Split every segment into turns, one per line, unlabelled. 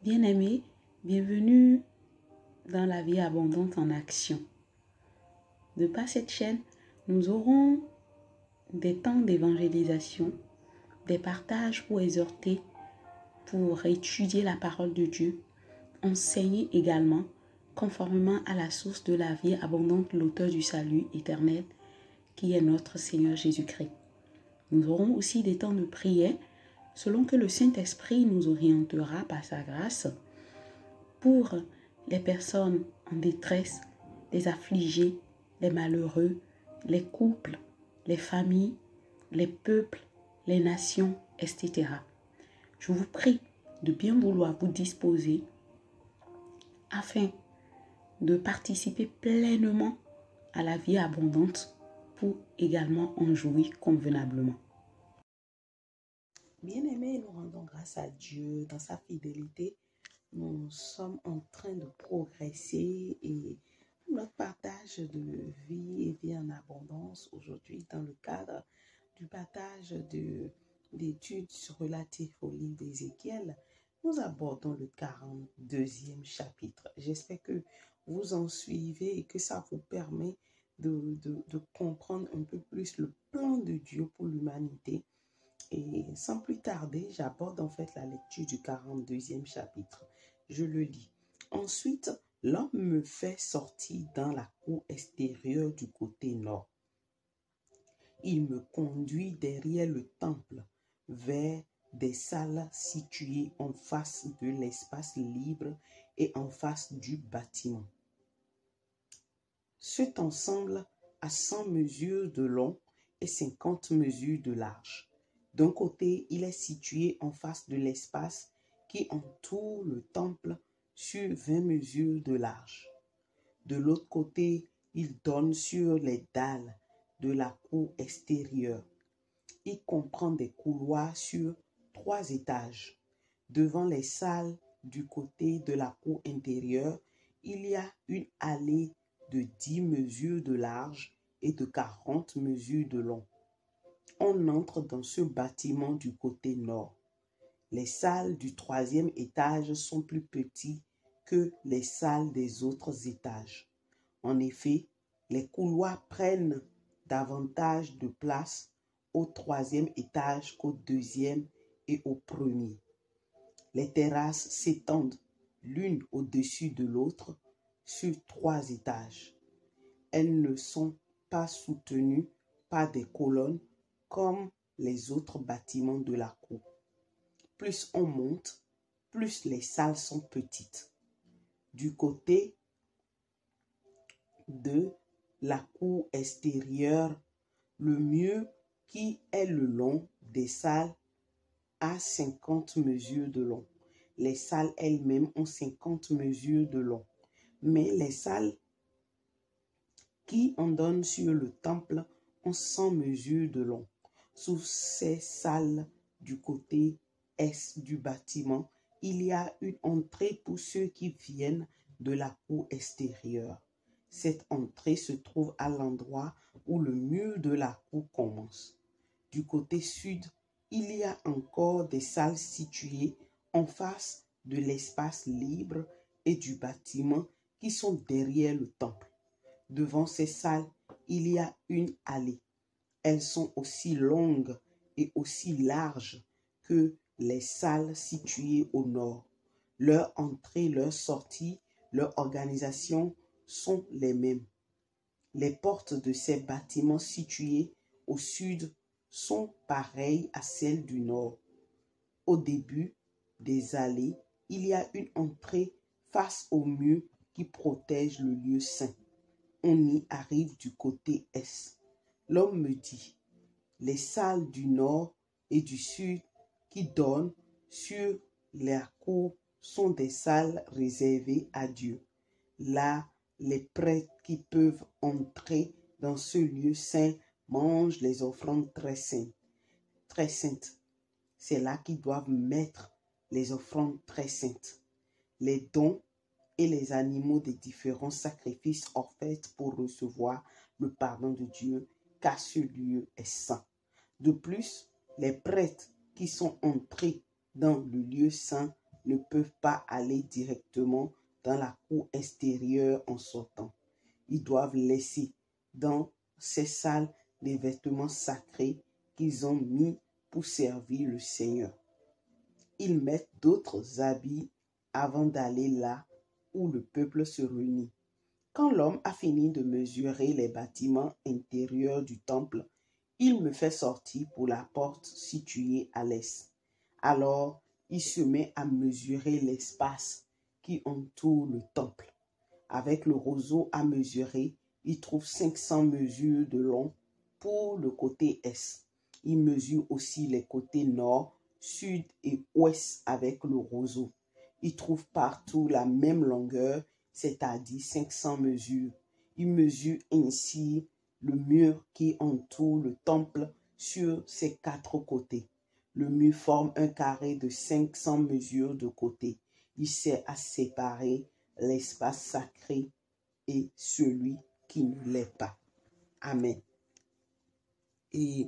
Bien-aimés, bienvenue dans la vie abondante en action. De par cette chaîne, nous aurons des temps d'évangélisation, des partages pour exhorter, pour étudier la parole de Dieu, enseigner également conformément à la source de la vie abondante, l'auteur du salut éternel, qui est notre Seigneur Jésus-Christ. Nous aurons aussi des temps de prière, selon que le Saint-Esprit nous orientera par sa grâce, pour les personnes en détresse, les affligés, les malheureux, les couples, les familles, les peuples, les nations, etc. Je vous prie de bien vouloir vous disposer afin de participer pleinement à la vie abondante pour également en jouir convenablement. Bien-aimés, nous rendons grâce à Dieu dans sa fidélité. Nous sommes en train de progresser et notre partage de vie et vie en abondance aujourd'hui dans le cadre du partage d'études relatives au livre d'Ézéchiel, nous abordons le 42e chapitre. J'espère que vous en suivez et que ça vous permet de comprendre un peu plus le plan de Dieu pour l'humanité. Et sans plus tarder, j'aborde en fait la lecture du 42e chapitre. Je le lis. Ensuite, l'homme me fait sortir dans la cour extérieure du côté nord. Il me conduit derrière le temple, vers des salles situées en face de l'espace libre et en face du bâtiment. Cet ensemble a 100 mesures de long et 50 mesures de large. D'un côté, il est situé en face de l'espace qui entoure le temple sur 20 mesures de large. De l'autre côté, il donne sur les dalles de la cour extérieure. Il comprend des couloirs sur 3 étages. Devant les salles du côté de la cour intérieure, il y a une allée de 10 mesures de large et de 40 mesures de long. On entre dans ce bâtiment du côté nord. Les salles du 3e étage sont plus petites que les salles des autres étages. En effet, les couloirs prennent davantage de place au 3e étage qu'au 2e et au 1er. Les terrasses s'étendent l'une au-dessus de l'autre sur 3 étages. Elles ne sont pas soutenues par des colonnes comme les autres bâtiments de la cour. Plus on monte, plus les salles sont petites. Du côté de la cour extérieure, le mur qui est le long des salles a 50 mesures de long. Les salles elles-mêmes ont 50 mesures de long. Mais les salles qui en donnent sur le temple ont 100 mesures de long. Sous ces salles du côté est du bâtiment, il y a une entrée pour ceux qui viennent de la cour extérieure. Cette entrée se trouve à l'endroit où le mur de la cour commence. Du côté sud, il y a encore des salles situées en face de l'espace libre et du bâtiment qui sont derrière le temple. Devant ces salles, il y a une allée. Elles sont aussi longues et aussi larges que les salles situées au nord. Leur entrée, leur sortie, leur organisation sont les mêmes. Les portes de ces bâtiments situés au sud sont pareilles à celles du nord. Au début des allées, il y a une entrée face au mur qui protège le lieu saint. On y arrive du côté est. L'homme me dit, les salles du nord et du sud qui donnent sur la cour sont des salles réservées à Dieu. Là, les prêtres qui peuvent entrer dans ce lieu saint mangent les offrandes très saintes. C'est là qu'ils doivent mettre les offrandes très saintes, les dons et les animaux des différents sacrifices offerts pour recevoir le pardon de Dieu, car ce lieu est saint. De plus, les prêtres qui sont entrés dans le lieu saint ne peuvent pas aller directement dans la cour extérieure en sortant. Ils doivent laisser dans ces salles les vêtements sacrés qu'ils ont mis pour servir le Seigneur. Ils mettent d'autres habits avant d'aller là où le peuple se réunit. Quand l'homme a fini de mesurer les bâtiments intérieurs du temple, il me fait sortir pour la porte située à l'est. Alors, il se met à mesurer l'espace qui entoure le temple. Avec le roseau à mesurer, il trouve 500 mesures de long pour le côté est. Il mesure aussi les côtés nord, sud et ouest avec le roseau. Il trouve partout la même longueur, c'est-à-dire 500 mesures. Il mesure ainsi le mur qui entoure le temple sur ses 4 côtés. Le mur forme un carré de 500 mesures de côté. Il sert à séparer l'espace sacré et celui qui ne l'est pas. Amen. Et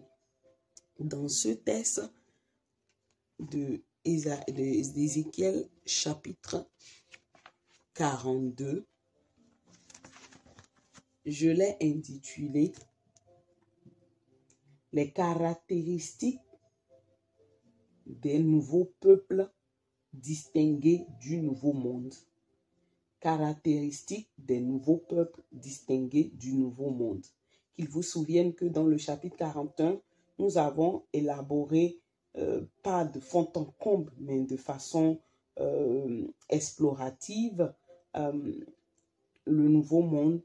dans ce texte d'Ézéchiel chapitre 42, je l'ai intitulé « Les caractéristiques des nouveaux peuples distingués du nouveau monde ». Caractéristiques des nouveaux peuples distingués du nouveau monde. Qu'il vous souvienne que dans le chapitre 41, nous avons élaboré, pas de fond en comble, mais de façon explorative, le nouveau monde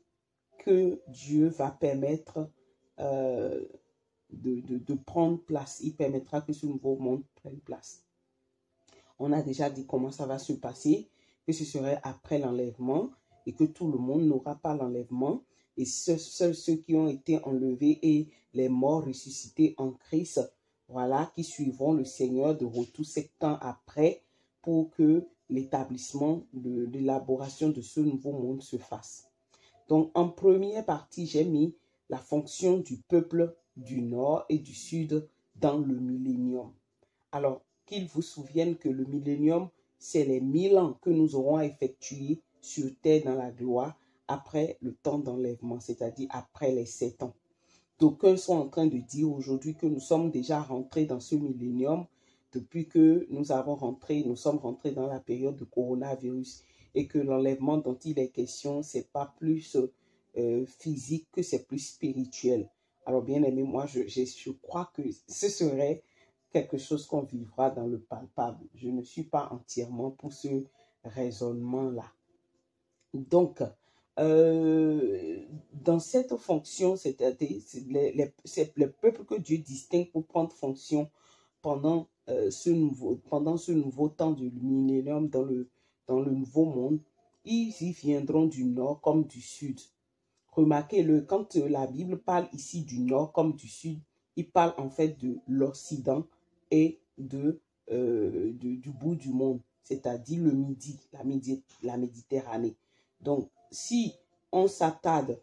que Dieu va permettre de prendre place. Il permettra que ce nouveau monde prenne place. On a déjà dit comment ça va se passer, que ce serait après l'enlèvement et que tout le monde n'aura pas l'enlèvement. Et seuls ceux qui ont été enlevés et les morts ressuscités en Christ, voilà, qui suivront le Seigneur de retour 7 ans après pour que l'établissement de l'élaboration de ce nouveau monde se fasse. Donc, en première partie, j'ai mis la fonction du peuple du Nord et du Sud dans le millénium. Alors, qu'il vous souvienne que le millénium, c'est les 1000 ans que nous aurons à effectuer sur terre dans la gloire après le temps d'enlèvement, c'est-à-dire après les 7 ans. D'aucuns sont en train de dire aujourd'hui que nous sommes déjà rentrés dans ce millénium depuis que nous sommes rentrés dans la période de coronavirus et que l'enlèvement dont il est question, c'est pas plus physique que c'est plus spirituel. Alors bien aimé, moi je crois que ce serait quelque chose qu'on vivra dans le palpable. Je ne suis pas entièrement pour ce raisonnement-là. Donc, dans cette fonction, c'est-à-dire c'est le peuple que Dieu distingue pour prendre fonction pendant ce nouveau temps du millénium dans le nouveau monde. Ils y viendront du nord comme du sud. Remarquez-le, quand la Bible parle ici du nord comme du sud, il parle en fait de l'Occident et du bout du monde, c'est-à-dire le Midi, la Méditerranée. Donc, si on s'attarde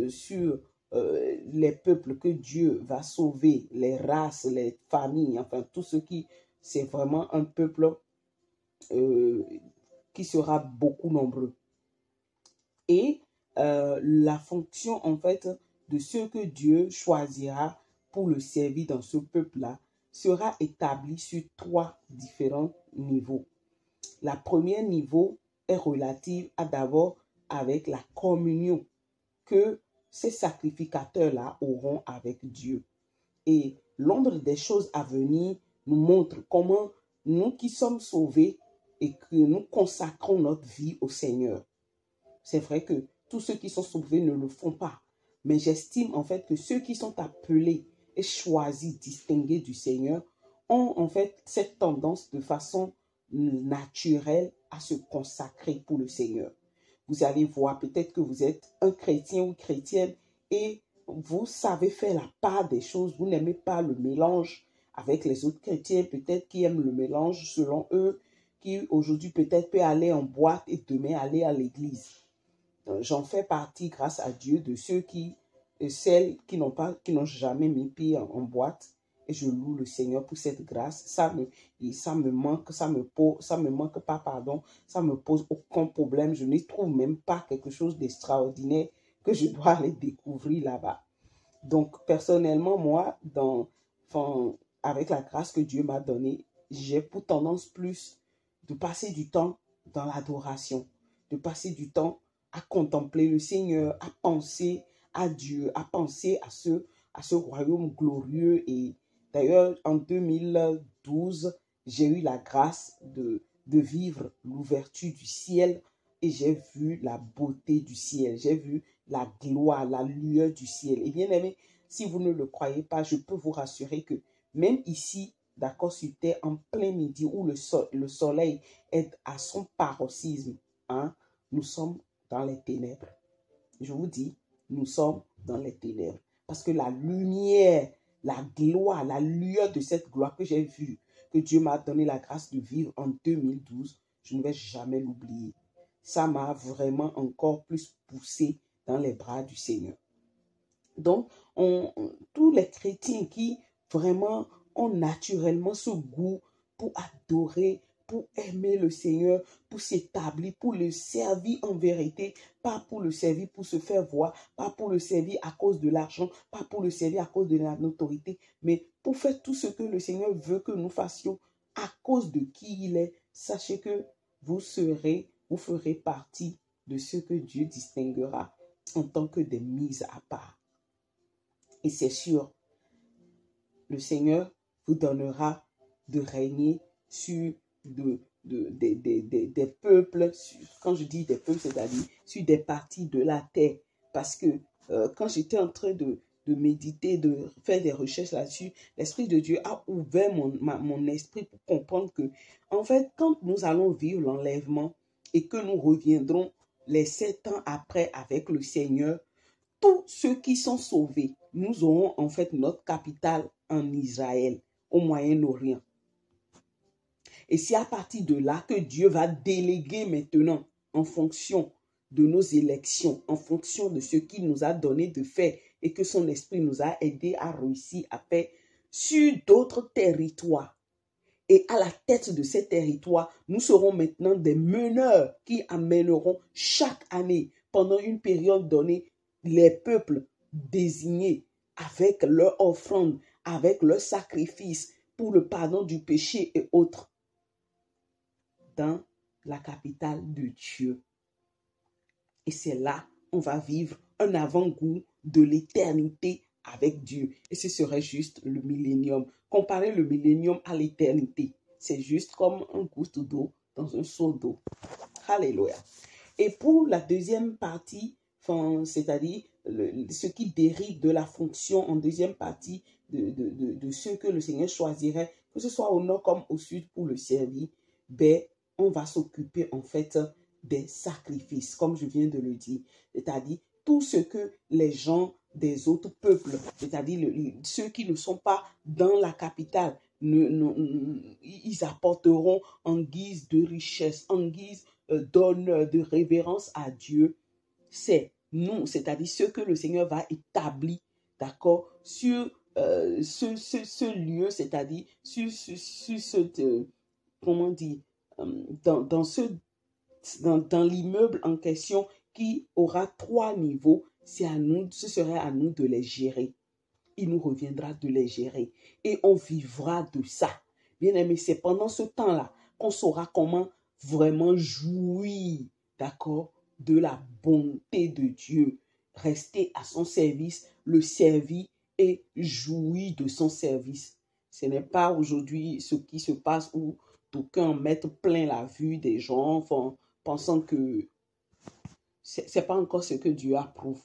sur les peuples que Dieu va sauver, les races, les familles, enfin tout ce qui, c'est vraiment un peuple qui sera beaucoup nombreux. Et la fonction en fait de ceux que Dieu choisira pour le servir dans ce peuple-là sera établie sur 3 différents niveaux. La première niveau est relative à d'abord avec la communion que ces sacrificateurs-là auront avec Dieu. Et l'ombre des choses à venir nous montre comment nous qui sommes sauvés et que nous consacrons notre vie au Seigneur. C'est vrai que tous ceux qui sont sauvés ne le font pas. Mais j'estime en fait que ceux qui sont appelés et choisis, distingués du Seigneur, ont en fait cette tendance de façon naturelle à se consacrer pour le Seigneur. Vous allez voir peut-être que vous êtes un chrétien ou chrétienne et vous savez faire la part des choses. Vous n'aimez pas le mélange avec les autres chrétiens, peut-être qui aiment le mélange selon eux, qui aujourd'hui peut-être peut aller en boîte et demain aller à l'église. J'en fais partie, grâce à Dieu, de ceux celles qui n'ont jamais mis pied en boîte Et je loue le Seigneur pour cette grâce. Ça me manque, ça me manque pas, pardon. Ça me pose aucun problème. Je n'y trouve même pas quelque chose d'extraordinaire que je dois aller découvrir là-bas. Donc, personnellement, moi, avec la grâce que Dieu m'a donnée, j'ai pour tendance plus de passer du temps dans l'adoration, de passer du temps à contempler le Seigneur, à penser à Dieu, à penser à ce royaume glorieux. Et d'ailleurs, en 2012, j'ai eu la grâce de vivre l'ouverture du ciel et j'ai vu la beauté du ciel. J'ai vu la gloire, la lueur du ciel. Et bien aimé, si vous ne le croyez pas, je peux vous rassurer que même ici, d'accord, sur terre, en plein midi, où le soleil est à son paroxysme, hein, nous sommes dans les ténèbres. Je vous dis, nous sommes dans les ténèbres. Parce que la lumière, la gloire, la lueur de cette gloire que j'ai vue, que Dieu m'a donné la grâce de vivre en 2012, je ne vais jamais l'oublier. Ça m'a vraiment encore plus poussé dans les bras du Seigneur. Donc, tous les chrétiens qui vraiment ont naturellement ce goût pour adorer, pour aimer le Seigneur, pour s'établir, pour le servir en vérité, pas pour le servir pour se faire voir, pas pour le servir à cause de l'argent, pas pour le servir à cause de la notoriété, mais pour faire tout ce que le Seigneur veut que nous fassions à cause de qui il est. Sachez que vous ferez partie de ceux que Dieu distinguera en tant que des mises à part. Et c'est sûr, le Seigneur vous donnera de régner sur des peuples, quand je dis des peuples, c'est-à-dire sur des parties de la terre. Parce que quand j'étais en train de méditer, de faire des recherches là-dessus, l'Esprit de Dieu a ouvert mon esprit pour comprendre que, en fait, quand nous allons vivre l'enlèvement et que nous reviendrons les 7 ans après avec le Seigneur, tous ceux qui sont sauvés, nous aurons en fait notre capitale en Israël, au Moyen-Orient. Et c'est à partir de là que Dieu va déléguer maintenant en fonction de nos élections, en fonction de ce qu'il nous a donné de faire et que son esprit nous a aidé à réussir à faire sur d'autres territoires. Et à la tête de ces territoires, nous serons maintenant des meneurs qui amèneront chaque année, pendant une période donnée, les peuples désignés avec leur offrande, avec leur sacrifice pour le pardon du péché et autres, dans la capitale de Dieu. Et c'est là on va vivre un avant-goût de l'éternité avec Dieu. Et ce serait juste le millénium. Comparer le millénium à l'éternité, c'est juste comme un goutte d'eau dans un seau d'eau. Alléluia. Et pour la deuxième partie, c'est-à-dire ce qui dérive de la fonction en deuxième partie de ceux que le Seigneur choisirait, que ce soit au nord comme au sud pour le servir, ben, on va s'occuper en fait des sacrifices, comme je viens de le dire. C'est-à-dire tout ce que les gens des autres peuples, c'est-à-dire ceux qui ne sont pas dans la capitale, ils apporteront en guise de richesse, en guise d'honneur, de révérence à Dieu. C'est nous, c'est-à-dire ce que le Seigneur va établir, d'accord, sur ce lieu, c'est-à-dire sur ce, comment dire, dans l'immeuble en question qui aura 3 niveaux, ce serait à nous de les gérer. Il nous reviendra de les gérer et on vivra de ça. Bien aimé, c'est pendant ce temps-là qu'on saura comment vraiment jouir, d'accord, de la bonté de Dieu. Rester à son service, le servir et jouir de son service. Ce n'est pas aujourd'hui ce qui se passe où d'aucuns mettent plein la vue des gens, pensant que ce n'est pas encore ce que Dieu approuve.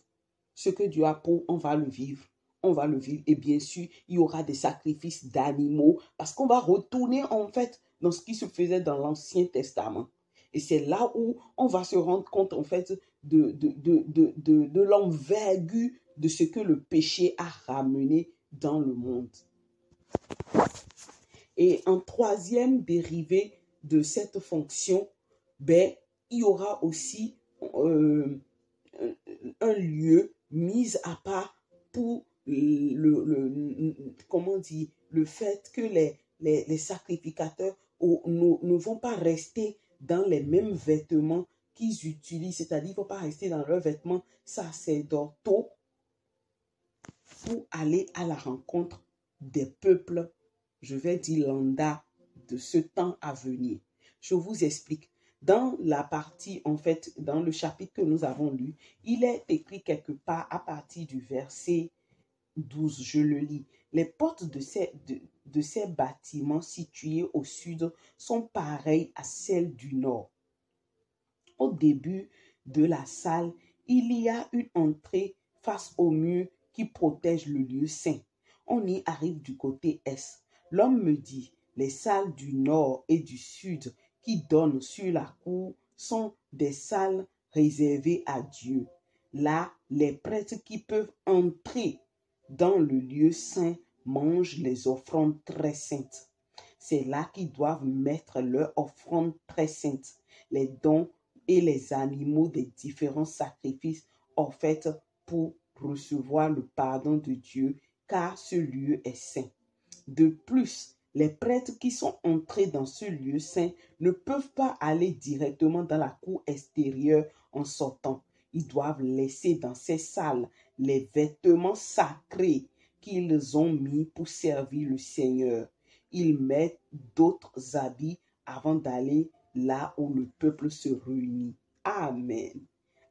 Ce que Dieu approuve, on va le vivre. On va le vivre. Et bien sûr, il y aura des sacrifices d'animaux parce qu'on va retourner en fait dans ce qui se faisait dans l'Ancien Testament. Et c'est là où on va se rendre compte en fait de l'envergure de ce que le péché a ramené dans le monde. Et en troisième dérivé de cette fonction, ben, il y aura aussi un lieu mis à part pour comment dire, le fait que les sacrificateurs ne vont pas rester dans les mêmes vêtements qu'ils utilisent, c'est-à-dire qu'ils ne vont pas rester dans leurs vêtements sacerdotaux pour aller à la rencontre des peuples, je vais dire lambda, de ce temps à venir. Je vous explique. Dans la partie, en fait, dans le chapitre que nous avons lu, il est écrit quelque part à partir du verset 12, je le lis. Les portes de ces bâtiments situés au sud sont pareilles à celles du nord. Au début de la salle, il y a une entrée face au mur qui protège le lieu saint. On y arrive du côté est. L'homme me dit, les salles du nord et du sud qui donnent sur la cour sont des salles réservées à Dieu. Là, les prêtres qui peuvent entrer dans le lieu saint mangent les offrandes très saintes. C'est là qu'ils doivent mettre leurs offrandes très saintes, les dons et les animaux des différents sacrifices offerts pour recevoir le pardon de Dieu, car ce lieu est saint. De plus, les prêtres qui sont entrés dans ce lieu saint ne peuvent pas aller directement dans la cour extérieure en sortant. Ils doivent laisser dans ces salles les vêtements sacrés qu'ils ont mis pour servir le Seigneur. Ils mettent d'autres habits avant d'aller là où le peuple se réunit. Amen.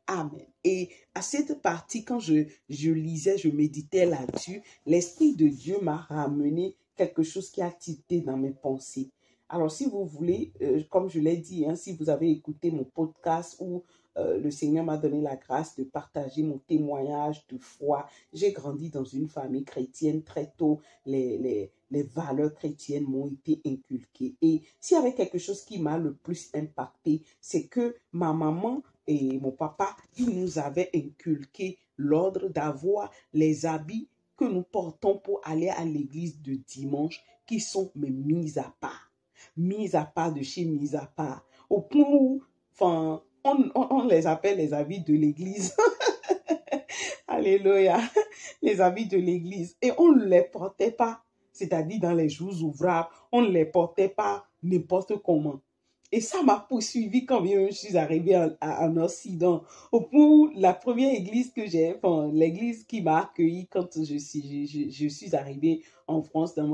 Amen. Et à cette partie, quand je lisais, je méditais là-dessus, l'Esprit de Dieu m'a ramené quelque chose qui a tilté dans mes pensées. Alors, si vous voulez, comme je l'ai dit, si vous avez écouté mon podcast où le Seigneur m'a donné la grâce de partager mon témoignage de foi. J'ai grandi dans une famille chrétienne très tôt. Les valeurs chrétiennes m'ont été inculquées. Et s'il y avait quelque chose qui m'a le plus impacté, c'est que ma maman et mon papa, ils nous avaient inculqué l'ordre d'avoir les habits que nous portons pour aller à l'église de dimanche qui sont mis à part. Mis à part de chez mis à part. Au point où, on les appelle les habits de l'église. Alléluia. Les habits de l'église. Et on ne les portait pas, c'est-à-dire dans les jours ouvrables, on ne les portait pas n'importe comment. Et ça m'a poursuivi quand je suis arrivée en Occident. Au point où la première église que j'ai, l'église qui m'a accueillie quand je suis arrivée en France dans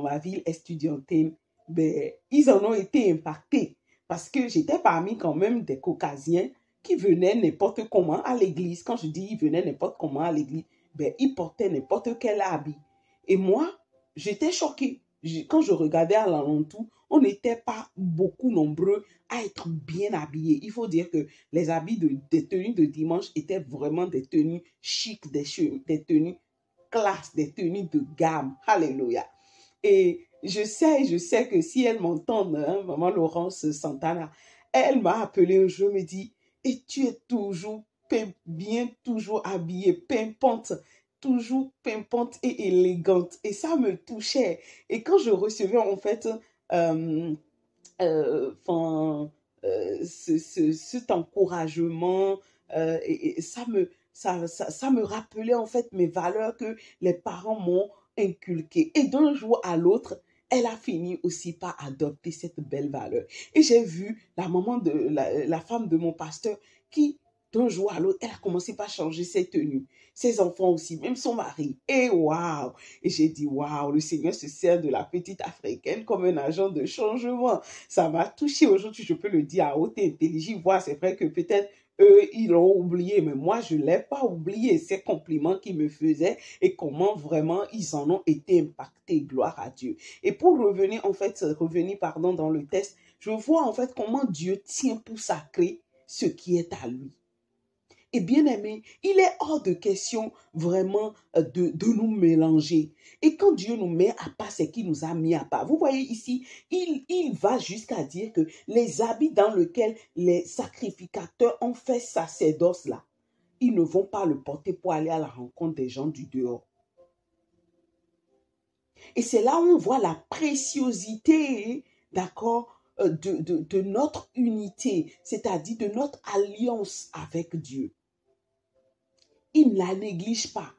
ma ville estudiantine, ben, ils en ont été impactés. Parce que j'étais parmi quand même des Caucasiens qui venaient n'importe comment à l'église. Quand je dis ils venaient n'importe comment à l'église, ben, ils portaient n'importe quel habit. Et moi, j'étais choquée. Quand je regardais à l'alentour, on n'était pas beaucoup nombreux à être bien habillés. Il faut dire que les habits des tenues de dimanche étaient vraiment des tenues chics, des tenues classe, des tenues de gamme. Alléluia. Et je sais que si elle m'entend, maman Laurence Santana, elle m'a appelé un jour, me dit, et tu es toujours bien, toujours habillée, pimpante, toujours pimpante et élégante. Et ça me touchait. Et quand je recevais en fait cet encouragement, et ça me rappelait en fait mes valeurs que les parents m'ont inculquées. Et d'un jour à l'autre, elle a fini aussi par adopter cette belle valeur. Et j'ai vu la maman de la femme de mon pasteur qui, d'un jour à l'autre, elle a commencé par changer ses tenues. Ses enfants aussi, même son mari. Et waouh! Et j'ai dit, waouh, le Seigneur se sert de la petite Africaine comme un agent de changement. Ça m'a touché aujourd'hui, je peux le dire à haute intelligence. C'est vrai que peut-être eux, ils l'ont oublié, mais moi, je ne l'ai pas oublié. Ces compliments qu'ils me faisaient et comment vraiment ils en ont été impactés. Gloire à Dieu. Et pour revenir, dans le texte, je vois en fait comment Dieu tient pour sacré ce qui est à lui. Et bien aimé, il est hors de question vraiment de nous mélanger. Et quand Dieu nous met à part, c'est qu'il nous a mis à part. Vous voyez ici, il va jusqu'à dire que les habits dans lesquels les sacrificateurs ont fait sacerdoce là, ils ne vont pas le porter pour aller à la rencontre des gens du dehors. Et c'est là où on voit la préciosité, d'accord, de notre unité, c'est-à-dire de notre alliance avec Dieu. Il ne la néglige pas.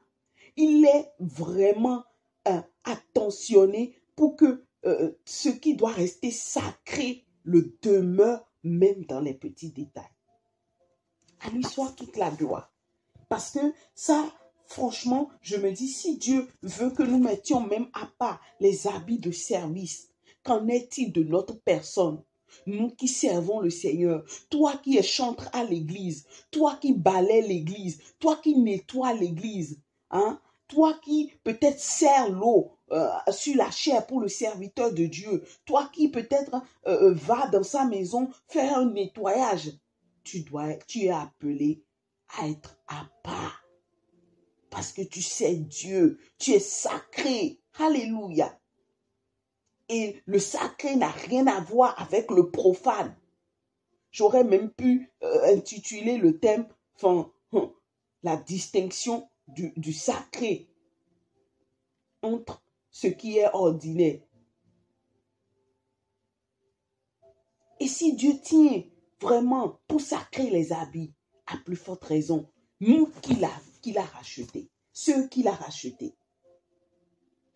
Il est vraiment attentionné pour que ce qui doit rester sacré le demeure même dans les petits détails. À lui soit toute la gloire. Parce que ça, franchement, je me dis, si Dieu veut que nous mettions même à part les habits de service, qu'en est-il de notre personne? Nous qui servons le Seigneur, toi qui es chantre à l'église, toi qui balaies l'église, toi qui nettoies l'église, hein? Toi qui peut-être sers l'eau sur la chair pour le serviteur de Dieu, toi qui peut-être va dans sa maison faire un nettoyage, tu es appelé à être à part. Parce que tu sais Dieu, tu es sacré. Alléluia. Et le sacré n'a rien à voir avec le profane. J'aurais même pu intituler le thème, la distinction du sacré entre ce qui est ordinaire. Et si Dieu tient vraiment pour sacrer les habits, à plus forte raison, nous qu'il a rachetés, ceux qu'il a rachetés,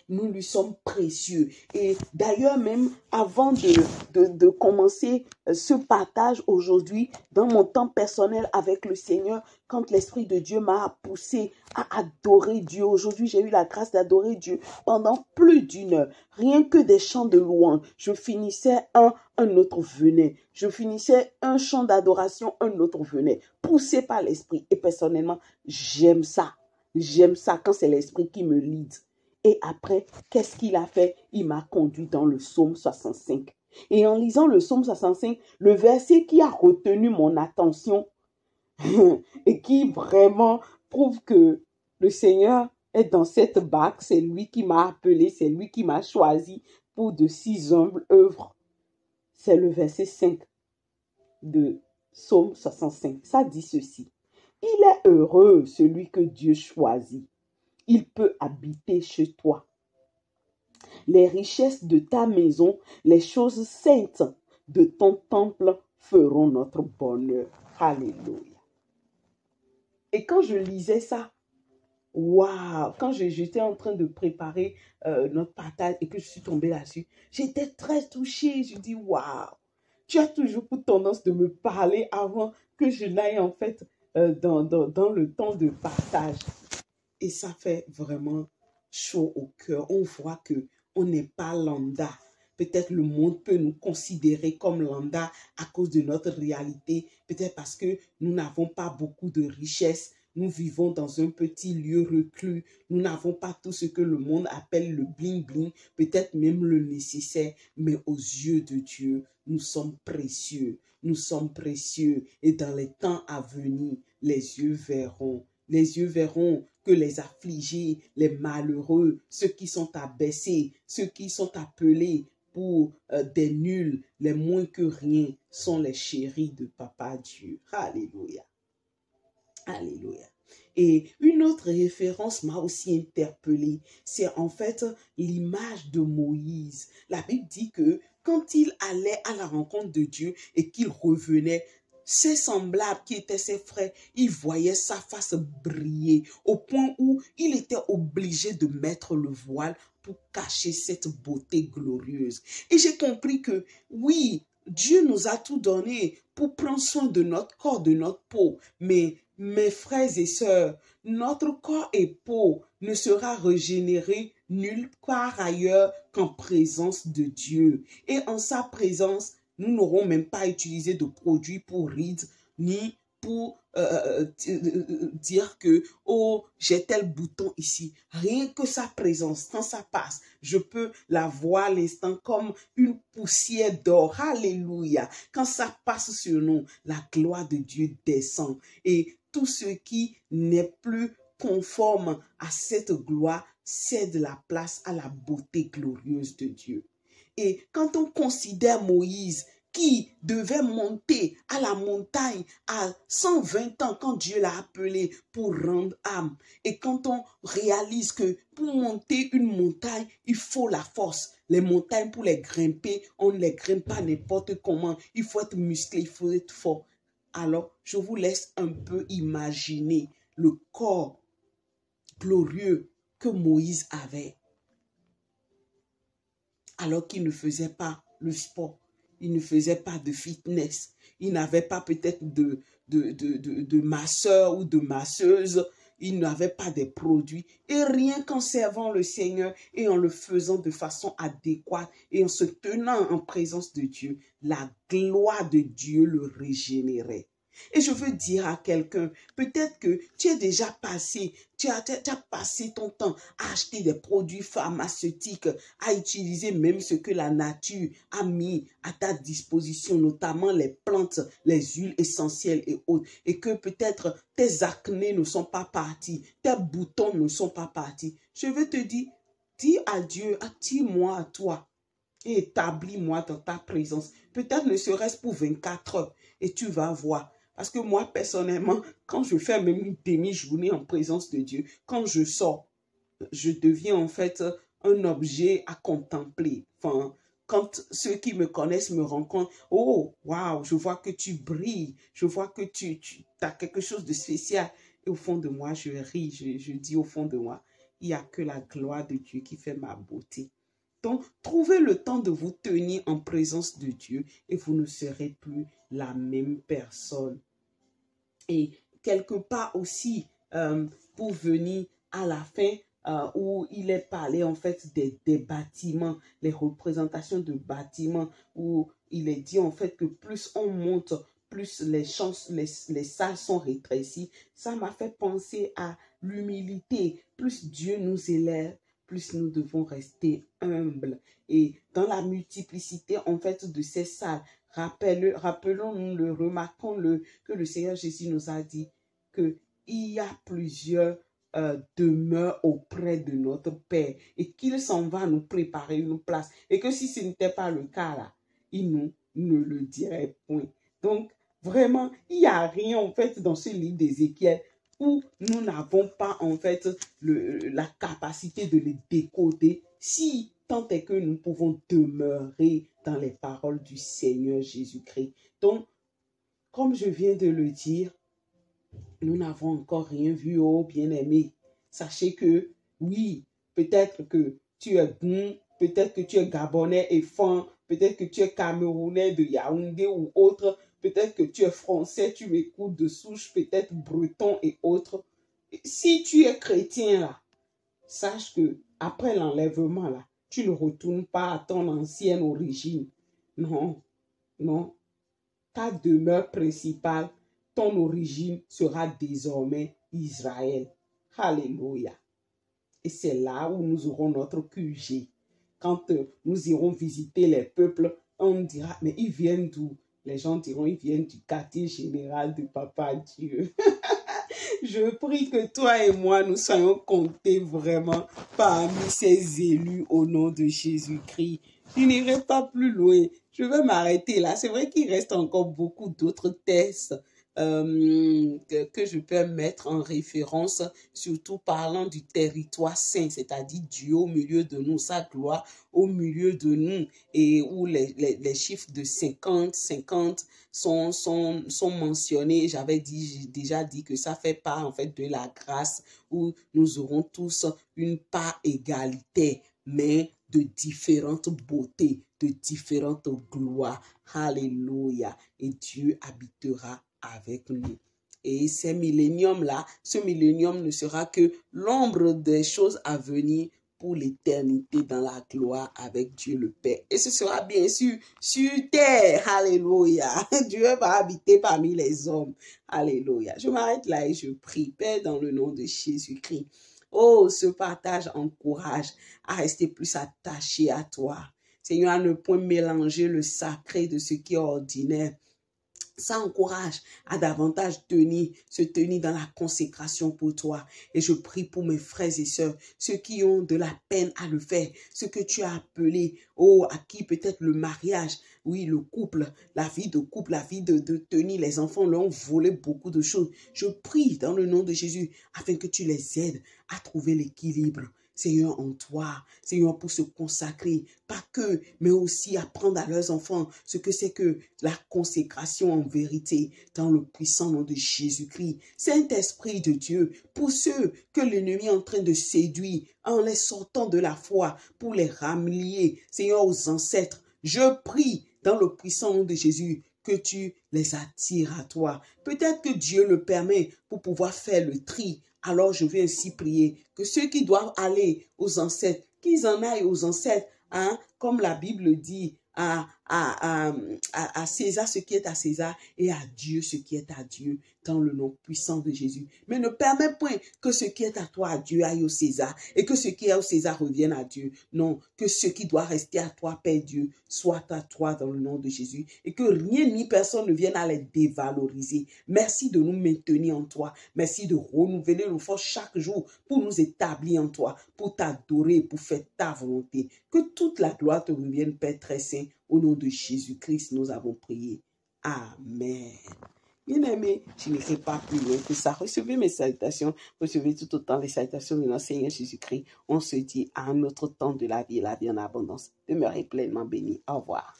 nous lui sommes précieux. Et d'ailleurs, même avant de commencer ce partage aujourd'hui, dans mon temps personnel avec le Seigneur, quand l'Esprit de Dieu m'a poussé à adorer Dieu, aujourd'hui j'ai eu la grâce d'adorer Dieu pendant plus d'une heure. Rien que des chants de louange. Je finissais un autre venait. Je finissais un chant d'adoration, un autre venait. Poussé par l'Esprit. Et personnellement, j'aime ça. J'aime ça quand c'est l'Esprit qui me lead. Et après, qu'est-ce qu'il a fait? Il m'a conduit dans le psaume 65. Et en lisant le psaume 65, le verset qui a retenu mon attention et qui vraiment prouve que le Seigneur est dans cette barque, c'est lui qui m'a appelé, c'est lui qui m'a choisi pour de si humbles œuvres. C'est le verset 5 de psaume 65. Ça dit ceci. Il est heureux celui que Dieu choisit. Il peut habiter chez toi. Les richesses de ta maison, les choses saintes de ton temple feront notre bonheur. Alléluia. Et quand je lisais ça, waouh, quand j'étais en train de préparer notre partage et que je suis tombée là-dessus, j'étais très touchée. Je dis, waouh, tu as toujours pour tendance de me parler avant que je n'aille en fait dans le temps de partage. Et ça fait vraiment chaud au cœur. On voit que on n'est pas lambda. Peut-être le monde peut nous considérer comme lambda à cause de notre réalité. Peut-être parce que nous n'avons pas beaucoup de richesses. Nous vivons dans un petit lieu reclus. Nous n'avons pas tout ce que le monde appelle le bling-bling. Peut-être même le nécessaire. Mais aux yeux de Dieu, nous sommes précieux. Nous sommes précieux. Et dans les temps à venir, les yeux verront. Les yeux verront que les affligés, les malheureux, ceux qui sont abaissés, ceux qui sont appelés pour des nuls, les moins que rien, sont les chéris de Papa Dieu. Alléluia. Alléluia. Et une autre référence m'a aussi interpellée. C'est en fait l'image de Moïse. La Bible dit que quand il allait à la rencontre de Dieu et qu'il revenait, ses semblables qui étaient ses frères, ils voyaient sa face briller au point où il était obligé de mettre le voile pour cacher cette beauté glorieuse. Et j'ai compris que oui, Dieu nous a tout donné pour prendre soin de notre corps, de notre peau. Mais mes frères et sœurs, notre corps et peau ne sera régénéré nulle part ailleurs qu'en présence de Dieu. Et en sa présence, nous n'aurons même pas utilisé de produits pour rides, ni pour dire que, oh, j'ai tel bouton ici. Rien que sa présence, quand ça passe, je peux la voir à l'instant comme une poussière d'or. Alléluia. Quand ça passe sur nous, la gloire de Dieu descend. Et tout ce qui n'est plus conforme à cette gloire cède la place à la beauté glorieuse de Dieu. Et quand on considère Moïse qui devait monter à la montagne à 120 ans quand Dieu l'a appelé pour rendre âme, et quand on réalise que pour monter une montagne, il faut la force. Les montagnes, pour les grimper, on ne les grimpe pas n'importe comment. Il faut être musclé, il faut être fort. Alors, je vous laisse un peu imaginer le corps glorieux que Moïse avait. alors qu'ils ne faisaient pas le sport, ils ne faisaient pas de fitness, ils n'avaient pas peut-être de masseur ou de masseuse, ils n'avaient pas des produits. Et rien qu'en servant le Seigneur et en le faisant de façon adéquate et en se tenant en présence de Dieu, la gloire de Dieu le régénérait. Et je veux dire à quelqu'un, peut-être que tu es déjà passé, tu as passé ton temps à acheter des produits pharmaceutiques, à utiliser même ce que la nature a mis à ta disposition, notamment les plantes, les huiles essentielles et autres, et que peut-être tes acnés ne sont pas partis, tes boutons ne sont pas partis. Je veux te dire, dis à Dieu, attire-moi à toi et établis-moi dans ta présence. Peut-être ne serait-ce pour 24 heures et tu vas voir. Parce que moi, personnellement, quand je fais même une demi-journée en présence de Dieu, quand je sors, je deviens en fait un objet à contempler. Enfin, quand ceux qui me connaissent me rencontrent, oh, waouh, je vois que tu brilles, je vois que tu as quelque chose de spécial. Et au fond de moi, je ris, je dis au fond de moi, il n'y a que la gloire de Dieu qui fait ma beauté. Donc, trouvez le temps de vous tenir en présence de Dieu et vous ne serez plus la même personne. Et quelque part aussi, pour venir à la fin, où il est parlé en fait des bâtiments, les représentations de bâtiments, où il est dit en fait que plus on monte, plus les salles sont rétrécies. Ça m'a fait penser à l'humilité. Plus Dieu nous élève, plus nous devons rester humbles. Et dans la multiplicité en fait de ces salles, rappelons-nous, remarquons-le, que le Seigneur Jésus nous a dit qu'il y a plusieurs demeures auprès de notre Père et qu'il s'en va nous préparer une place. Et que si ce n'était pas le cas là, il ne le dirait point. Donc, vraiment, il n'y a rien en fait dans ce livre d'Ézéchiel où nous n'avons pas en fait la capacité de les décoder si tant est que nous pouvons demeurer dans les paroles du Seigneur Jésus-Christ. Donc, comme je viens de le dire, nous n'avons encore rien vu, oh bien-aimé. Sachez que, oui, peut-être que tu es bon, peut-être que tu es gabonais et fin, peut-être que tu es camerounais de Yaoundé ou autre, peut-être que tu es français, tu m'écoutes de souche, peut-être breton et autres. Si tu es chrétien là, sache que après l'enlèvement là, tu ne retournes pas à ton ancienne origine. Non, non. Ta demeure principale, ton origine sera désormais Israël. Alléluia. Et c'est là où nous aurons notre QG. Quand nous irons visiter les peuples, on dira, mais ils viennent d'où? Les gens diront, ils viennent du quartier général de Papa Dieu. Je prie que toi et moi, nous soyons comptés vraiment parmi ces élus au nom de Jésus-Christ. Je n'irai pas plus loin. Je vais m'arrêter là. C'est vrai qu'il reste encore beaucoup d'autres textes que je peux mettre en référence, surtout parlant du territoire saint, c'est-à-dire Dieu au milieu de nous, sa gloire au milieu de nous, et où les chiffres de 50 sont mentionnés. J'avais déjà dit que ça fait part en fait de la grâce, où nous aurons tous une part égalité, mais de différentes beautés, de différentes gloires. Alléluia. Et Dieu habitera avec nous. Et ce millénium-là ne sera que l'ombre des choses à venir pour l'éternité dans la gloire avec Dieu le Père. Et ce sera bien sûr sur terre. Alléluia. Dieu va habiter parmi les hommes. Alléluia. Je m'arrête là et je prie, Père, dans le nom de Jésus-Christ. Oh, ce partage encourage à rester plus attaché à toi. Seigneur, à ne point mélanger le sacré de ce qui est ordinaire. Ça encourage à davantage se tenir dans la consécration pour toi. Et je prie pour mes frères et sœurs, ceux qui ont de la peine à le faire, ceux que tu as appelés, oh, à qui peut-être le mariage, oui, le couple, la vie de couple, la vie de tenir les enfants, leur ont volé beaucoup de choses. Je prie dans le nom de Jésus afin que tu les aides à trouver l'équilibre. Seigneur, en toi, Seigneur, pour se consacrer, pas que, mais aussi apprendre à leurs enfants ce que c'est que la consécration en vérité, dans le puissant nom de Jésus-Christ. Saint-Esprit de Dieu, pour ceux que l'ennemi est en train de séduire, en les sortant de la foi, pour les ramener, Seigneur, aux ancêtres, je prie dans le puissant nom de Jésus que tu les attires à toi. Peut-être que Dieu le permet pour pouvoir faire le tri. Alors je vais ainsi prier que ceux qui doivent aller aux ancêtres, qu'ils en aillent aux ancêtres, hein, comme la Bible dit, à César ce qui est à César et à Dieu ce qui est à Dieu, dans le nom puissant de Jésus. Mais ne permets point que ce qui est à toi, à Dieu, aille au César, et que ce qui est au César revienne à Dieu. Non, que ce qui doit rester à toi, Père Dieu, soit à toi dans le nom de Jésus, et que rien ni personne ne vienne à les dévaloriser. Merci de nous maintenir en toi. Merci de renouveler nos forces chaque jour pour nous établir en toi, pour t'adorer, pour faire ta volonté. Que toute la gloire te revienne, Père très saint. Au nom de Jésus-Christ, nous avons prié. Amen. Bien-aimés, je n'irai pas plus loin que ça. Recevez mes salutations. Recevez tout autant les salutations de notre Seigneur Jésus-Christ. On se dit à un autre temps de la vie en abondance. Demeurez pleinement bénis. Au revoir.